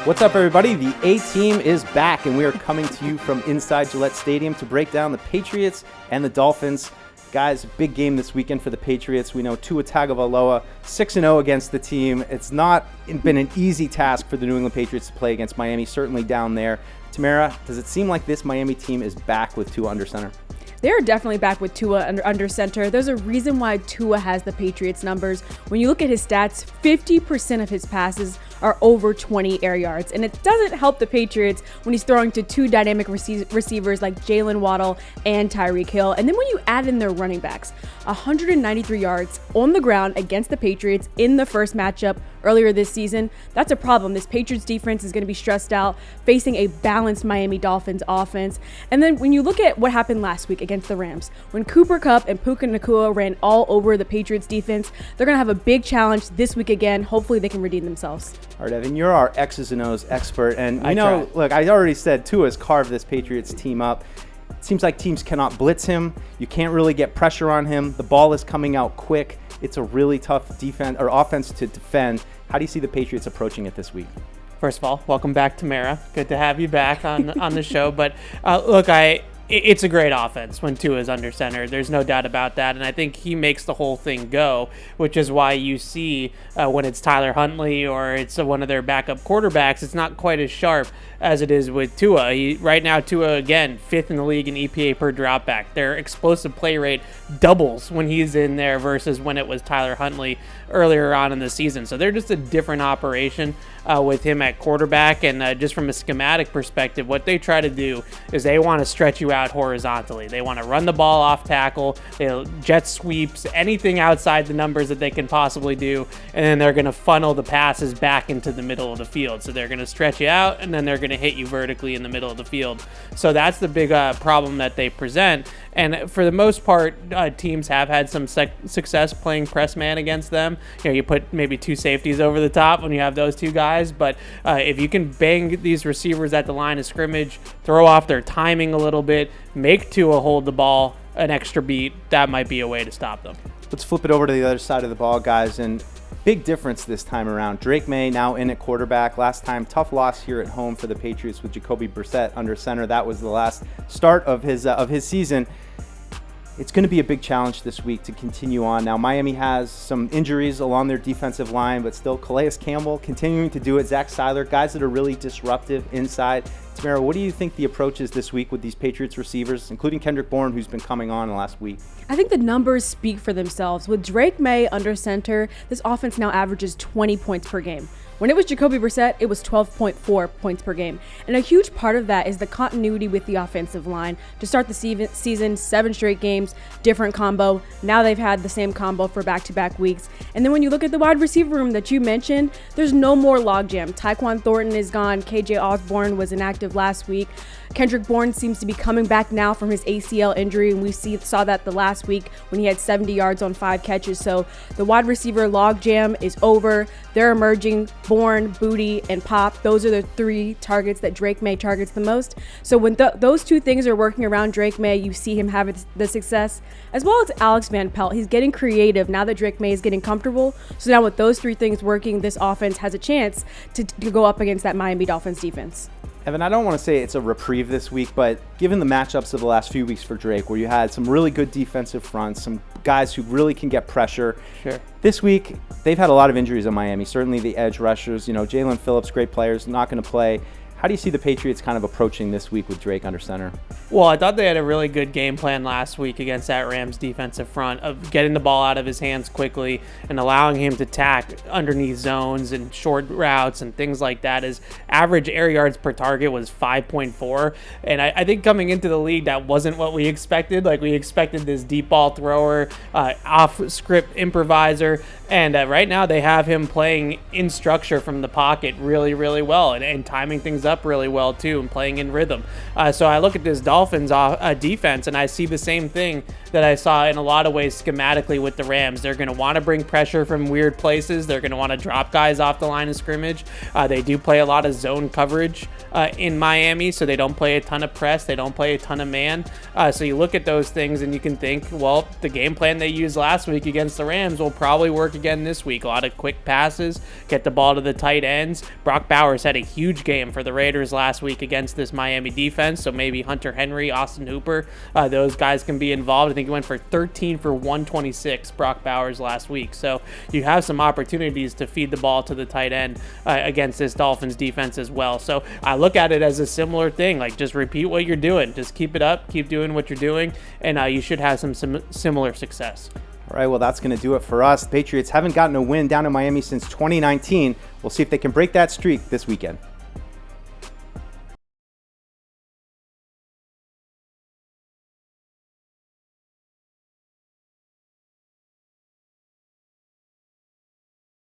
What's up, everybody? The A-Team is back, and we are coming to you from inside Gillette Stadium to break down the Patriots and the Dolphins. Guys, big game this weekend for the Patriots. We know Tua Tagovailoa, 6-0 against the team. It's not been an easy task for the New England Patriots to play against Miami, certainly down there. Tamara, does it seem like this Miami team is back with Tua under center? They're definitely back with Tua under center. There's a reason why Tua has the Patriots numbers. When you look at his stats, 50% of his passes are over 20 air yards. And it doesn't help the Patriots when he's throwing to two dynamic receivers like Jaylen, Waddle, and Tyreek Hill. And then when you add in their running backs, 193 yards on the ground against the Patriots in the first matchup earlier this season, that's a problem. This Patriots defense is going to be stressed out, facing a balanced Miami Dolphins offense. And then when you look at what happened last week against the Rams, when Cooper Kupp and Puka Nacua ran all over the Patriots defense, they're going to have a big challenge this week again. Hopefully they can redeem themselves. All right, Evan, you're our X's and O's expert, and look, I already said Tua's carved this Patriots team up. It seems like teams cannot blitz him. You can't really get pressure on him. The ball is coming out quick. It's a really tough defense or offense to defend. How do you see the Patriots approaching it this week? First of all, welcome back, Tamara. Good to have you back on the show. But look, it's a great offense when Tua is under center. There's no doubt about that. And I think he makes the whole thing go, which is why you see when it's Tyler Huntley or it's one of their backup quarterbacks, it's not quite as sharp as it is with Tua. Right now, Tua, again, 5th in the league in EPA per dropback. Their explosive play rate doubles when he's in there versus when it was Tyler Huntley earlier on in the season. So they're just a different operation with him at quarterback. And just from a schematic perspective, what they try to do is they want to stretch you out horizontally. They want to run the ball off tackle, jet sweeps, anything outside the numbers that they can possibly do, and then they're going to funnel the passes back into the middle of the field. So they're going to stretch you out, and then they're going to hit you vertically in the middle of the field. So that's the big problem that they present. And for the most part, teams have had some success playing press man against them. You put maybe two safeties over the top when you have those two guys. But if you can bang these receivers at the line of scrimmage, throw off their timing a little bit, make Tua hold the ball an extra beat, that might be a way to stop them. Let's flip it over to the other side of the ball, guys. And big difference this time around. Drake Maye now in at quarterback. Last time, tough loss here at home for the Patriots with Jacoby Brissett under center. That was the last start of his season. It's going to be a big challenge this week to continue on. Now, Miami has some injuries along their defensive line, but still, Calais Campbell continuing to do it. Zach Seiler, guys that are really disruptive inside. Tamara, what do you think the approach is this week with these Patriots receivers, including Kendrick Bourne, who's been coming on in the last week? I think the numbers speak for themselves. With Drake Maye under center, this offense now averages 20 points per game. When it was Jacoby Brissett, it was 12.4 points per game. And a huge part of that is the continuity with the offensive line. To start the season, 7 straight games, different combo. Now they've had the same combo for back-to-back weeks. And then when you look at the wide receiver room that you mentioned, there's no more logjam. Tyquan Thornton is gone. KJ Osborne was inactive last week. Kendrick Bourne seems to be coming back now from his ACL injury, and we saw that the last week when he had 70 yards on 5 catches. So the wide receiver logjam is over. They're emerging. Bourne, Booty, and Pop. Those are the 3 targets that Drake Maye targets the most. So when those 2 things are working around Drake Maye, you see him have the success, as well as Alex Van Pelt. He's getting creative now that Drake Maye is getting comfortable. So now with those 3 things working, this offense has a chance to go up against that Miami Dolphins defense. Evan, I don't want to say it's a reprieve this week, but given the matchups of the last few weeks for Drake, where you had some really good defensive fronts, some guys who really can get pressure. Sure. This week, they've had a lot of injuries in Miami. Certainly the edge rushers, Jaylen Phillips, great players, not going to play. How do you see the Patriots kind of approaching this week with Drake under center? Well, I thought they had a really good game plan last week against that Rams defensive front of getting the ball out of his hands quickly and allowing him to tack underneath zones and short routes and things like that. His average air yards per target was 5.4. And I think coming into the league, that wasn't what we expected. Like, we expected this deep ball thrower, off-script improviser. And right now they have him playing in structure from the pocket really, really well and timing things up really well too and playing in rhythm. So I look at this Dolphins defense and I see the same thing that I saw in a lot of ways schematically with the Rams. They're going to want to bring pressure from weird places. They're going to want to drop guys off the line of scrimmage. They do play a lot of zone coverage in Miami, so they don't play a ton of press. They don't play a ton of man. So you look at those things and you can think, well, the game plan they used last week against the Rams will probably work again this week. A lot of quick passes, get the ball to the tight ends. Brock Bowers had a huge game for the Raiders last week against this Miami defense, so maybe Hunter Henry, Austin Hooper, those guys can be involved. I think he went for 13 for 126, Brock Bowers, last week. So you have some opportunities to feed the ball to the tight end against this Dolphins defense as well. So I look at it as a similar thing, like just repeat what you're doing. Just keep it up, keep doing what you're doing, and you should have some similar success. All right, well, that's going to do it for us. The Patriots haven't gotten a win down in Miami since 2019. We'll see if they can break that streak this weekend.